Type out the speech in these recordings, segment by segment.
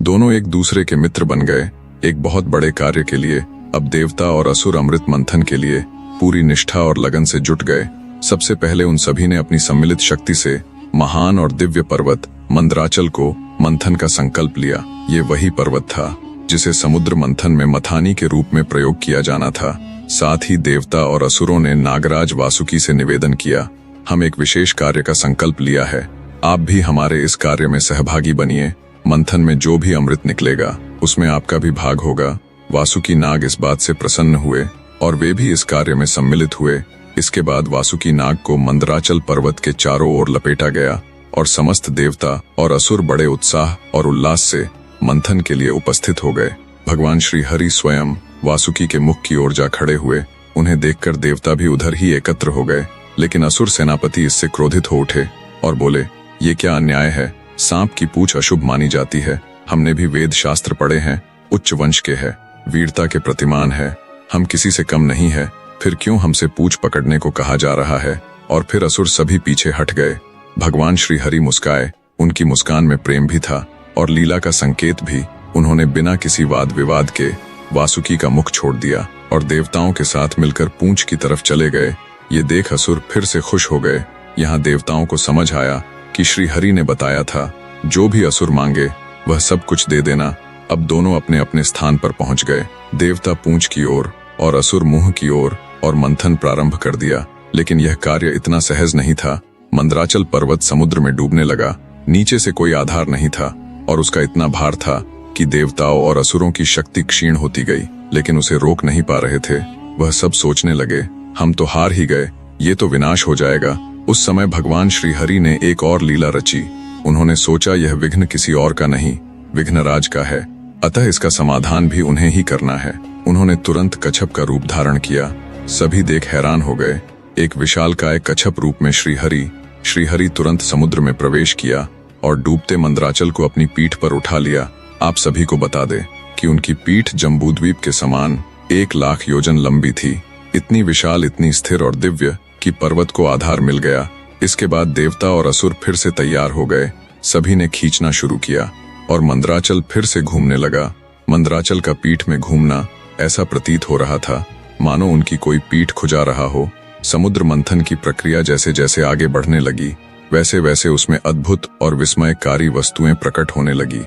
दोनों एक दूसरे के मित्र बन गए। एक बहुत बड़े कार्य के लिए अब देवता और असुर अमृत मंथन के लिए पूरी निष्ठा और लगन से जुट गए। सबसे पहले उन सभी ने अपनी सम्मिलित शक्ति से महान और दिव्य पर्वत मंदराचल को मंथन का संकल्प लिया। ये वही पर्वत था जिसे समुद्र मंथन में मथानी के रूप में प्रयोग किया जाना था। साथ ही देवता और असुरों ने नागराज वासुकी से निवेदन किया, हम एक विशेष कार्य का संकल्प लिया है, आप भी हमारे इस कार्य में सहभागी बनिए। मंथन में जो भी अमृत निकलेगा उसमें आपका भी भाग होगा। वासुकी नाग इस बात से प्रसन्न हुए और वे भी इस कार्य में सम्मिलित हुए। इसके बाद वासुकी नाग को मंदराचल पर्वत के चारों ओर लपेटा गया और समस्त देवता और असुर बड़े उत्साह और उल्लास से मंथन के लिए उपस्थित हो गए। भगवान श्री हरि स्वयं वासुकी के मुख की ओर जा खड़े हुए। उन्हें देखकर देवता भी उधर ही एकत्र हो गए, लेकिन असुर सेनापति इससे क्रोधित हो उठे और बोले, ये क्या अन्याय है? सांप की पूंछ अशुभ मानी जाती है। हमने भी वेद शास्त्र पढ़े हैं, उच्च वंश के है, वीरता के प्रतिमान है, हम किसी से कम नहीं है, फिर क्यों हमसे पूंछ पकड़ने को कहा जा रहा है? और फिर असुर सभी पीछे हट गए। भगवान श्री हरि मुस्काए, उनकी मुस्कान में प्रेम भी था और लीला का संकेत भी। उन्होंने बिना किसी वाद विवाद के वासुकी का मुख छोड़ दिया और देवताओं के साथ मिलकर पूंछ की तरफ चले गए। ये देख असुर फिर से खुश हो गए। यहाँ देवताओं को समझ आया कि श्री हरि ने बताया था, जो भी असुर मांगे वह सब कुछ दे देना। अब दोनों अपने अपने स्थान पर पहुंच गए, देवता पूंछ की ओर और असुर मुंह की ओर, और मंथन प्रारंभ कर दिया। लेकिन यह कार्य इतना सहज नहीं था। मंदराचल पर्वत समुद्र में डूबने लगा। नीचे से कोई आधार नहीं था और उसका इतना भार था कि देवताओं और असुरों की शक्ति क्षीण होती गई, लेकिन उसे रोक नहीं पा रहे थे। वह सब सोचने लगे, हम तो हार ही गए, ये तो विनाश हो जाएगा। उस समय भगवान श्री हरि ने एक और लीला रची। उन्होंने सोचा यह विघ्न किसी और का नहीं, विघ्नराज का है, अतः इसका समाधान भी उन्हें ही करना है। उन्होंने तुरंत कच्छप का रूप धारण किया। सभी देख हैरान हो गए। एक विशालकाय कच्छप रूप में श्री हरि तुरंत समुद्र में प्रवेश किया और डूबते मंदराचल को अपनी पीठ पर उठा लिया। आप सभी को बता दें कि उनकी पीठ जम्बूद्वीप के समान 1,00,000 योजन लंबी थी। इतनी विशाल, इतनी स्थिर और दिव्य कि पर्वत को आधार मिल गया। इसके बाद देवता और असुर फिर से तैयार हो गए। सभी ने खींचना शुरू किया और मंदराचल फिर से घूमने लगा। मंदराचल का पीठ में घूमना ऐसा प्रतीत हो रहा था मानो उनकी कोई पीठ खुजा रहा हो। समुद्र मंथन की प्रक्रिया जैसे जैसे आगे बढ़ने लगी, वैसे वैसे उसमें अद्भुत और विस्मयकारी वस्तुएं प्रकट होने लगी।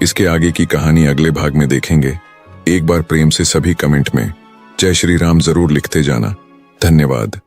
इसके आगे की कहानी अगले भाग में देखेंगे। एक बार प्रेम से सभी कमेंट में जय श्री राम जरूर लिखते जाना। धन्यवाद।